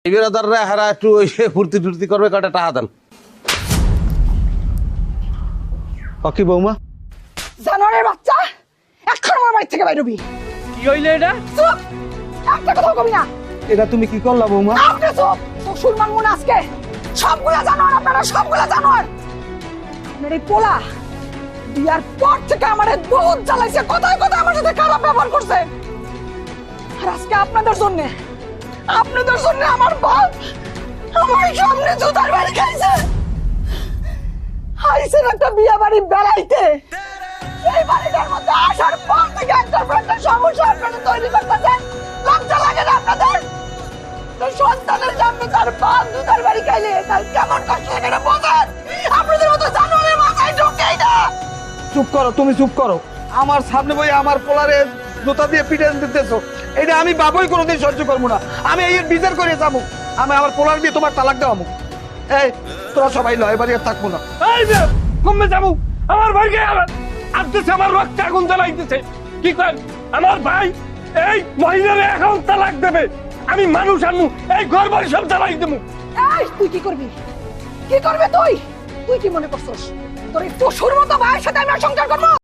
বিরাদাররা হারা একটু ওই ফুর্তি টুর্তি করবে, কটা টাকা দেন। কি বৌমা? জানোয়ারের বাচ্চা, এখন আমার বাড়ি থেকে বাইরবি। কি হইলো এটা? চুপ, একটা কথা কবি না। এটা তুমি কি করলা বৌমা? আপনি চুপ, শ্বশুর মানবো না আজকে। সবগুলা জানোয়ার আপনারা, সবগুলা জানোয়ার। আপনার এই পোলা বিয়ার পর থেকে আমারে বহুত জ্বালাইছে, কথায় কথায় আমার সাথে খারাপ ব্যবহার করছে। আর আজকে আপনাদের জন্য আমার বাপ আমার সামনে জুতার বাড়ি খাইছে। আইসেন একটা বিয়া বাড়ি বেড়াইতে, এই বাড়িটার মধ্যে আসার পর থেকে একটা সমস্যা আপনাদের তৈরি করতেছেন। লজ্জা লাগে না আপনাদের? সন্তানের সামনে তার বাপ জুতার বাড়ি খাইলে তার কেমন কষ্ট লাগে এটা বোঝেন? আপনাদের মতো জানোয়ারের মাথায় ঢোকেই না। চুপ করো, তুমি চুপ করো। আমার সামনে বই আমার পোলারে জুতা দিয়ে পিটে দিতেছো, এটা আমি বাবুই কোনোদিন সহ্য করবো না। আমি এই বিচার করে যাবো, আমি আমার পোলার দিয়ে তোমার তালাক দেওয়া। এই তোরা সবাই লয় বাড়ি আর থাকবো না। এই যে কমে যাবো, আমার ভাইকে আনতেছে, আমার রক্তে আগুন জ্বালাইতেছে। কি করেন আমার ভাই? এই মহিলারে এখন তালাক দেবে, আমি মানুষ আনু, এই ঘর বাড়ি সব জ্বালাই দেবো। এই তুই কি করবি? কি করবে তুই? তুই কি মনে করছিস তোর এই পশুর মতো ভাইয়ের সাথে আমি আর সংসার করবো?